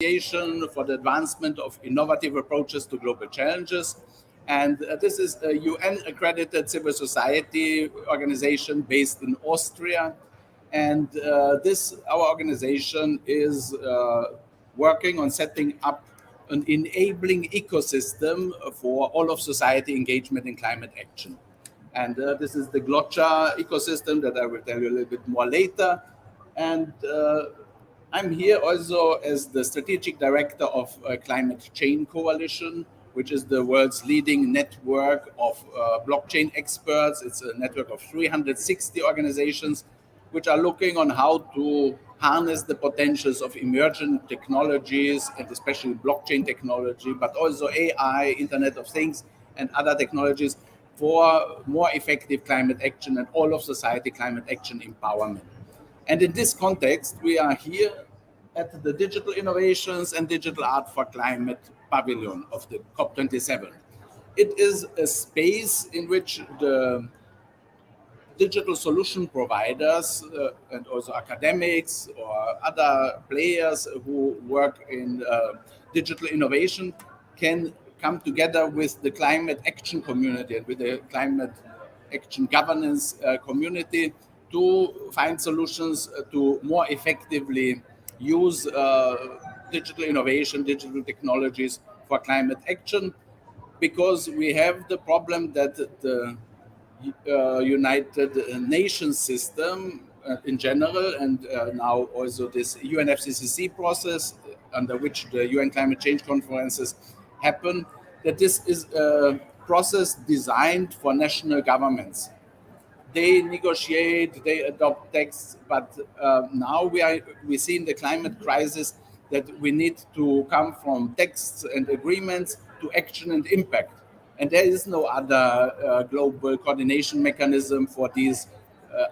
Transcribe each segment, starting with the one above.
for the advancement of innovative approaches to global challenges. And this is a UN-accredited civil society organization based in Austria. And our organization is working on setting up an enabling ecosystem for all of society engagement in climate action. And this is the Glotcha ecosystem that I will tell you a little bit more later. And I'm here also as the strategic director of Climate Chain Coalition, which is the world's leading network of blockchain experts. It's a network of 360 organizations which are looking on how to harness the potentials of emerging technologies, and especially blockchain technology, but also AI, Internet of Things, and other technologies for more effective climate action and all of society climate action empowerment. And in this context, we are here at the Digital Innovations and Digital Art for Climate Pavilion of the COP27. It is a space in which the digital solution providers and also academics or other players who work in digital innovation can come together with the climate action community and with the climate action governance community to find solutions to more effectively use digital innovation, digital technologies for climate action, because we have the problem that the United Nations system in general, and now also this UNFCCC process under which the UN climate change conferences happen, that this is a process designed for national governments. They negotiate, they adopt texts, but now we see in the climate crisis that we need to come from texts and agreements to action and impact. And there is no other global coordination mechanism for these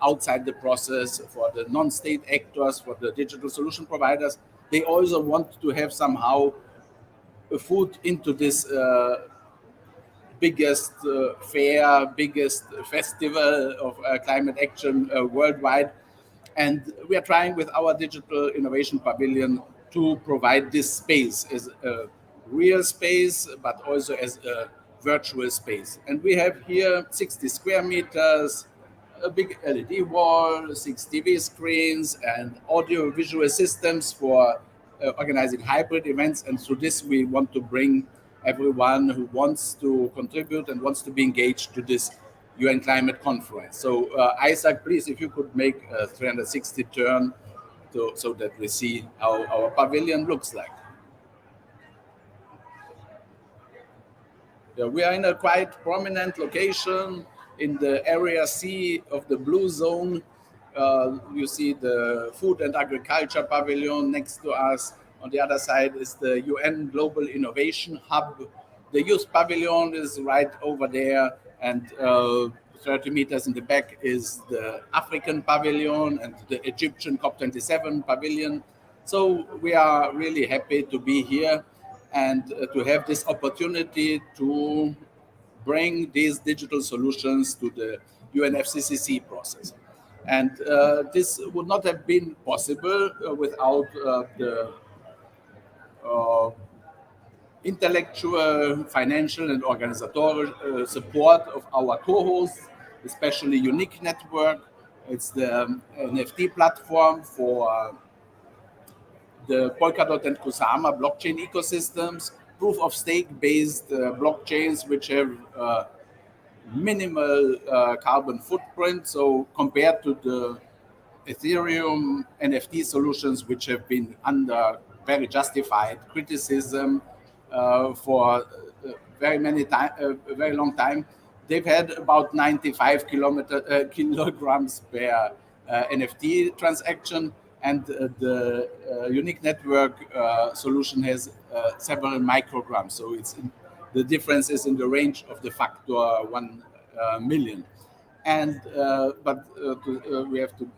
outside the process, for the non-state actors, for the digital solution providers. They also want to have somehow a foot into this biggest fair, biggest festival of climate action worldwide. And we are trying with our Digital Innovation Pavilion to provide this space as a real space, but also as a virtual space. And we have here 60 square meters, a big LED wall, 6 TV screens, and audio visual systems for organizing hybrid events. And through this, we want to bring everyone who wants to contribute and wants to be engaged to this UN climate conference. So Isaac, please, if you could make a 360 turn so that we see how our pavilion looks like. Yeah, we are in a quite prominent location in the area C of the blue zone. You see the food and agriculture pavilion next to us. On the other side is the UN Global Innovation Hub. The youth pavilion is right over there, and 30 meters in the back is the African pavilion and the Egyptian COP27 pavilion. So we are really happy to be here and to have this opportunity to bring these digital solutions to the UNFCCC process. And this would not have been possible without the intellectual, financial, and organizational support of our co-hosts, especially Unique Network. It's the NFT platform for the Polkadot and Kusama blockchain ecosystems, proof of stake based blockchains which have minimal carbon footprint. So compared to the Ethereum NFT solutions, which have been under very justified criticism for very long time, they've had about 95 kilograms per NFT transaction. And the Unique Network solution has several micrograms. So the difference is in the range of the factor 1 million. And we have to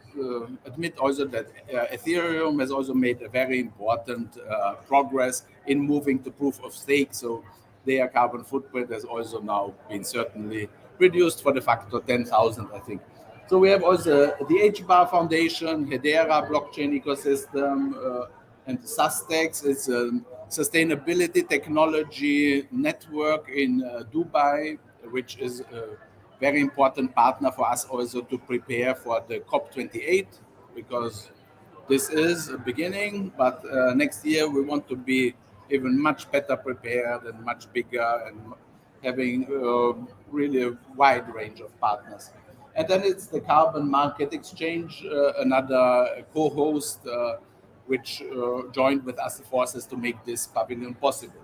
admit also that Ethereum has also made a very important progress in moving to proof of stake. So their carbon footprint has also now been certainly reduced for the factor 10,000, I think. So we have also the HBAR Foundation, Hedera blockchain ecosystem, And SUSTEX is a sustainability technology network in Dubai, which is a very important partner for us also to prepare for the COP28, because this is a beginning, but next year we want to be even much better prepared and much bigger and having really a wide range of partners. And then it's the Carbon Market Exchange, another co-host, which joined with us forces to make this pavilion possible.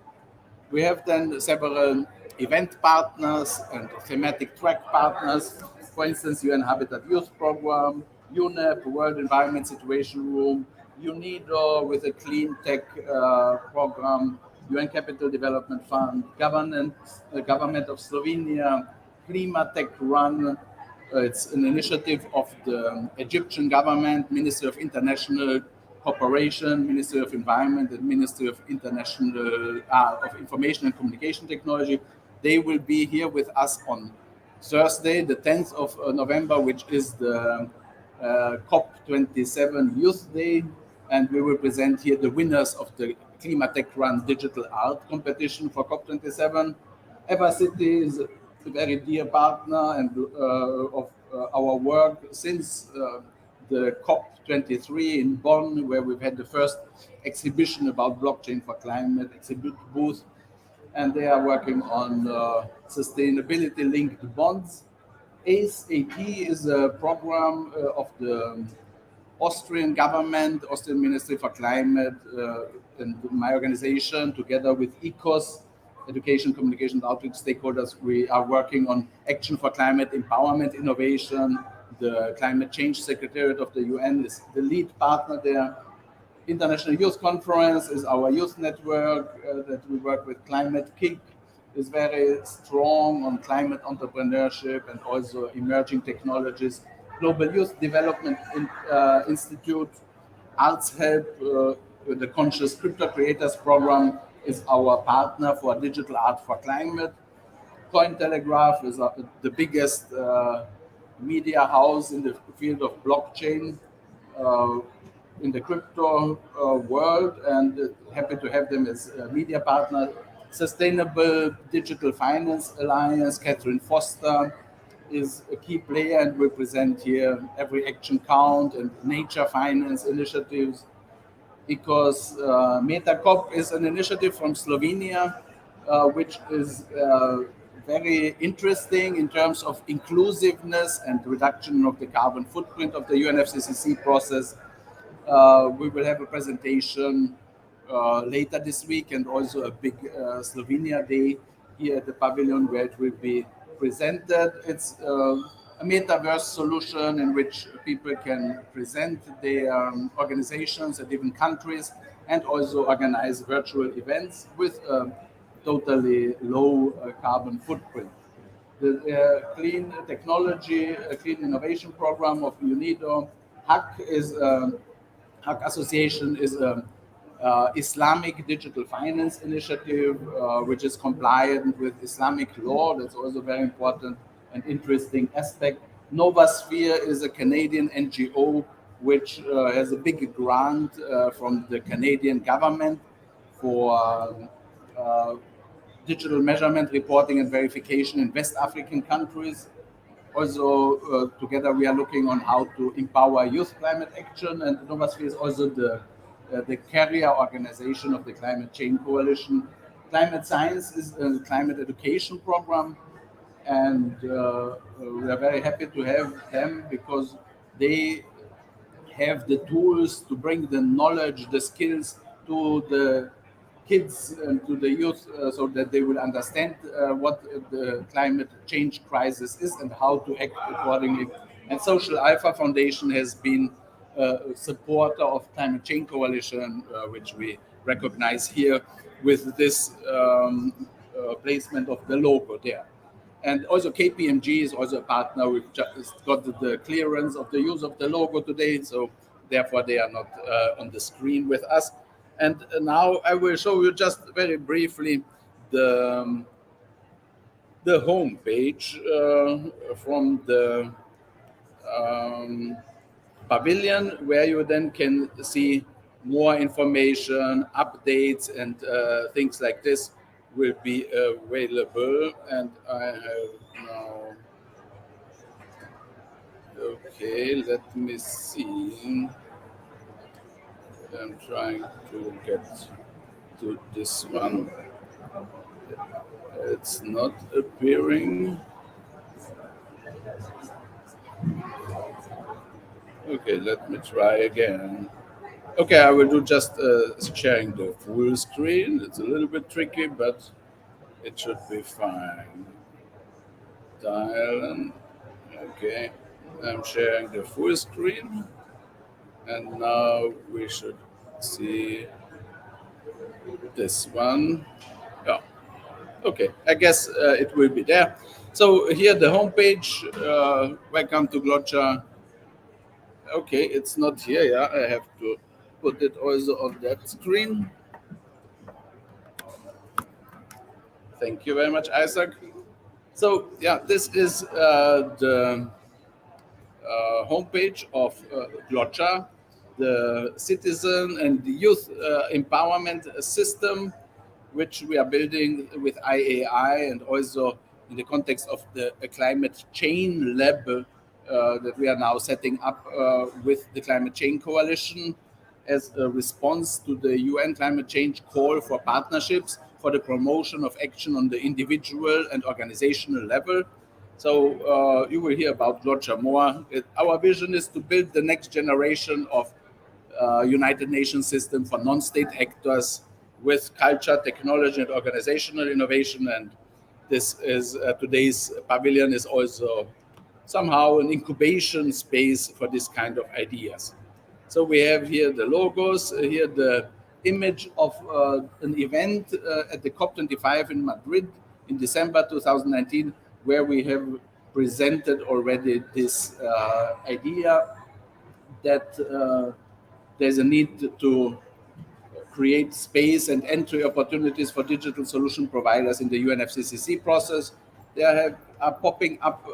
We have then several event partners and thematic track partners. For instance, UN Habitat Youth Program, UNEP, World Environment Situation Room, UNIDO with a clean tech program, UN Capital Development Fund, Government of Slovenia, Klimatech Run. It's an initiative of the Egyptian government, Ministry of International Cooperation, Ministry of Environment, and Ministry of International of Information and Communication Technology. They will be here with us on Thursday, the 10th of November, which is the COP27 Youth Day, and we will present here the winners of the Klimatech Run Digital Art Competition for COP27. Evercity is a very dear partner and of our work since the COP23 in Bonn, where we've had the first exhibition about blockchain for climate exhibit booth, and they are working on sustainability-linked bonds. ACE-AP is a program of the Austrian government, Austrian Ministry for Climate, and my organization, together with ECOS, Education, Communication, and Outreach stakeholders, we are working on action for climate empowerment innovation. The Climate Change Secretariat of the UN is the lead partner there. International Youth Conference is our youth network that we work with. Climate Kick is very strong on climate entrepreneurship and also emerging technologies. Global Youth Development Institute, Arts Help, the Conscious Crypto Creators Program is our partner for digital art for climate. Cointelegraph is the biggest media house in the field of blockchain in the crypto world, and happy to have them as a media partner. Sustainable Digital Finance Alliance, Catherine Foster is a key player and will present here Every Action Count and Nature Finance initiatives. Because MetaCop is an initiative from Slovenia, which is very interesting in terms of inclusiveness and reduction of the carbon footprint of the UNFCCC process. We will have a presentation later this week and also a big Slovenia Day here at the pavilion where it will be presented. It's a metaverse solution in which people can present their organizations at different countries and also organize virtual events with a totally low carbon footprint. The Clean Technology, Clean Innovation Program of UNIDO, HAC is HAC Association is a Islamic digital finance initiative, which is compliant with Islamic law. That's also very important and interesting aspect. Novasphere is a Canadian NGO which has a big grant from the Canadian government for digital measurement, reporting, and verification in West African countries. Also, together we are looking on how to empower youth climate action, and Novasphere is also the carrier organization of the Climate Change Coalition. Climate Science is a climate education program, and we are very happy to have them because they have the tools to bring the knowledge, the skills to the kids and to the youth so that they will understand what the climate change crisis is and how to act accordingly. And Social Alpha Foundation has been a supporter of Climate Change Coalition, which we recognize here with this placement of the logo there. And also KPMG is also a partner. We've just got the clearance of the use of the logo today, so therefore they are not on the screen with us. And now I will show you just very briefly the home page from the pavilion, where you then can see more information, updates, and things like this will be available. And I have now, okay, let me see. I'm trying to get to this one. It's not appearing. Okay, let me try again. Okay, I will do just sharing the full screen. It's a little bit tricky, but it should be fine. Dial. Okay, I'm sharing the full screen, and now we should see this one. Yeah. Okay, I guess it will be there. So here the homepage. Welcome to Glotcha. Okay, it's not here. Yeah, I have to put it also on that screen. Thank you very much, Isaac. So yeah, this is the homepage of Glotcha, the citizen and the youth empowerment system, which we are building with IAI and also in the context of the climate chain lab that we are now setting up with the Climate Change Coalition as a response to the UN climate change call for partnerships for the promotion of action on the individual and organizational level. So you will hear about Glotcha more. Our vision is to build the next generation of United Nations system for non-state actors with culture, technology, and organizational innovation. And this is today's pavilion is also somehow an incubation space for this kind of ideas. So we have here the logos, here the image of an event at the COP25 in Madrid in December 2019, where we have presented already this idea that there's a need to create space and entry opportunities for digital solution providers in the UNFCCC process. Are popping up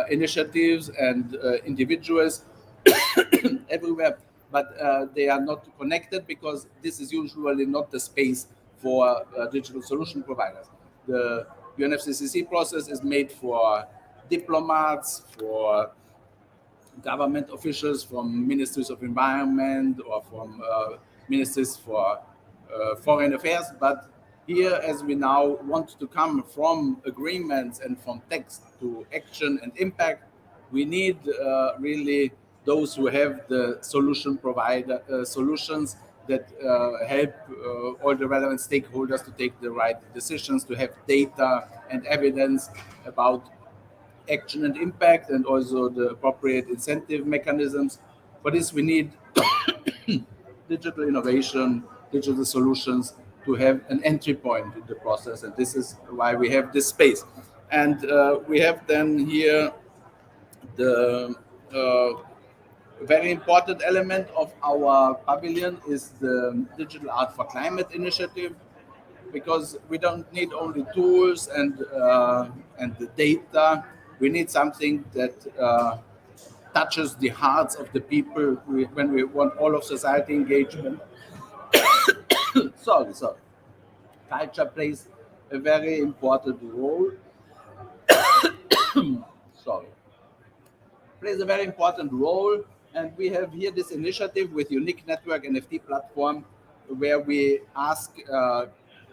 initiatives and individuals everywhere, but they are not connected because this is usually not the space for digital solution providers. The UNFCCC process is made for diplomats, for government officials from ministries of environment or from ministries for foreign affairs. But here, as we now want to come from agreements and from text to action and impact, we need really those who have the solution provider solutions that help all the relevant stakeholders to take the right decisions, to have data and evidence about action and impact, and also the appropriate incentive mechanisms. For this, we need digital innovation, digital solutions to have an entry point in the process. And this is why we have this space. And we have then here the very important element of our pavilion is the Digital Art for Climate initiative, because we don't need only tools and the data. We need something that touches the hearts of the people when we want all of society engagement. Sorry. Culture plays a very important role. Sorry. Plays a very important role. And we have here this initiative with Unique Network NFT platform, where we ask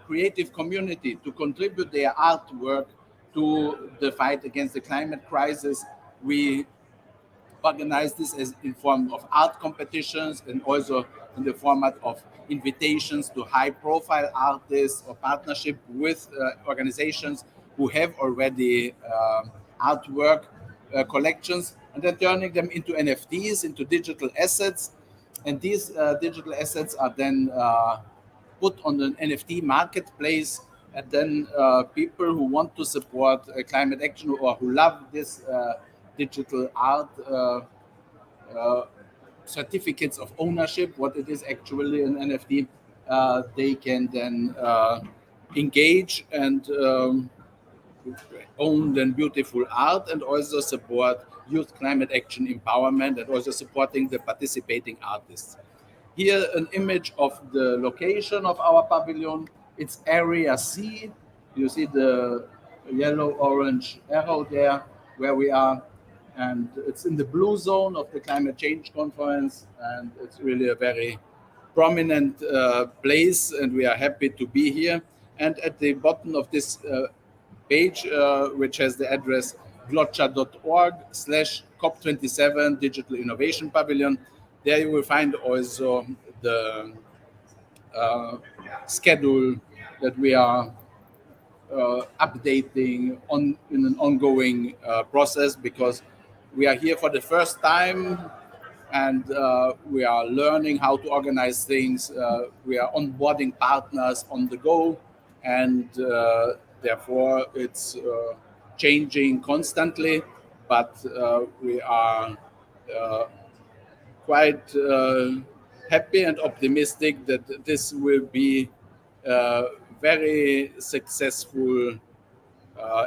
creative community to contribute their artwork to the fight against the climate crisis. We organize this as in form of art competitions and also in the format of invitations to high profile artists or partnership with organizations who have already artwork collections, and then turning them into NFTs, into digital assets. And these digital assets are then put on an NFT marketplace, and then people who want to support climate action or who love this digital art uh, certificates of ownership, what it is actually an NFT, they can then engage and own then beautiful art, and also support youth climate action empowerment, and also supporting the participating artists. Here, an image of the location of our pavilion. It's Area C. You see the yellow-orange arrow there where we are. And it's in the blue zone of the climate change conference. And it's really a very prominent place. And we are happy to be here. And at the bottom of this page, which has the address glotcha.org/COP27 Digital Innovation Pavilion. There you will find also the schedule that we are updating in an ongoing process, because we are here for the first time, and we are learning how to organize things. We are onboarding partners on the go, and therefore it's changing constantly. But we are quite happy and optimistic that this will be a very successful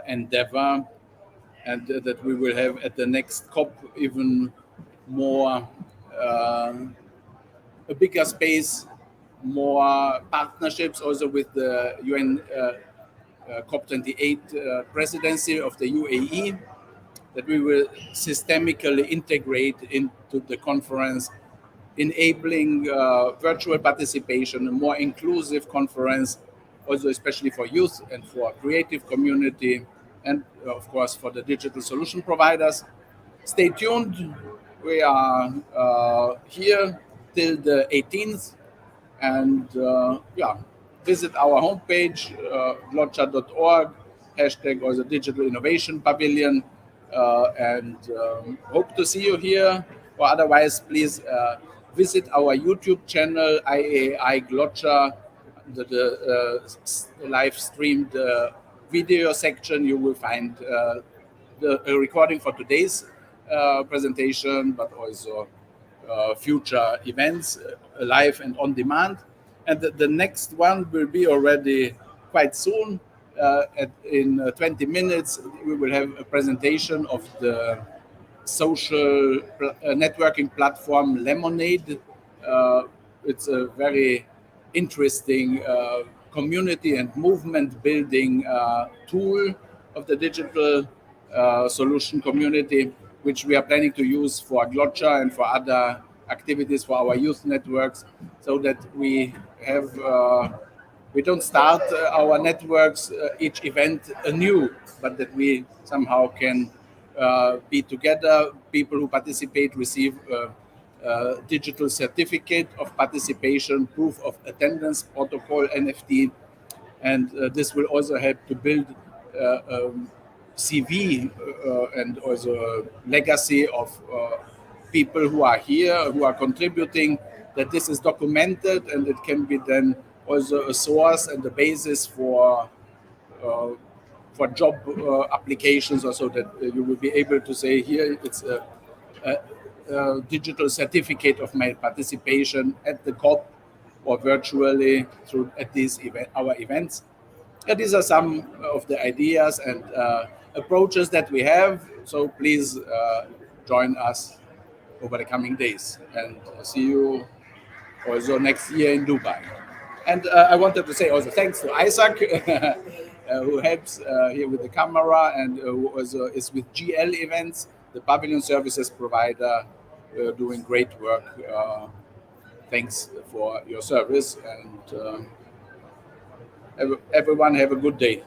endeavor, and that we will have at the next COP even more a bigger space, more partnerships also with the UN COP28 presidency of the UAE, that we will systemically integrate into the conference, enabling virtual participation, a more inclusive conference, also especially for youth and for creative community, and of course for the digital solution providers. Stay tuned. We are here till the 18th, and visit our homepage, glotcha.org, hashtag also Digital Innovation Pavilion, and hope to see you here. Or otherwise, please visit our YouTube channel, IAI Glotcha, the live streamed video section. You will find the recording for today's presentation, but also future events, live and on demand. And the next one will be already quite soon. In 20 minutes, we will have a presentation of the social networking platform Lemonade. It's a very interesting community and movement building tool of the digital solution community, which we are planning to use for Glotcha and for other activities for our youth networks, so that we have we don't start our networks each event anew, but that we somehow can be together. People who participate receive a digital certificate of participation, proof of attendance protocol, NFT, and this will also help to build CV and also a legacy of people who are here, who are contributing, that this is documented, and it can be then also a source and the basis for job applications, also that you will be able to say, here it's a digital certificate of my participation at the COP or virtually through at these our events. And these are some of the ideas and approaches that we have. So please join us over the coming days, and see you also next year in Dubai. And I wanted to say also thanks to Isaac, who helps here with the camera, and who also is with GL Events, the pavilion services provider, doing great work. Thanks for your service, and everyone have a good day.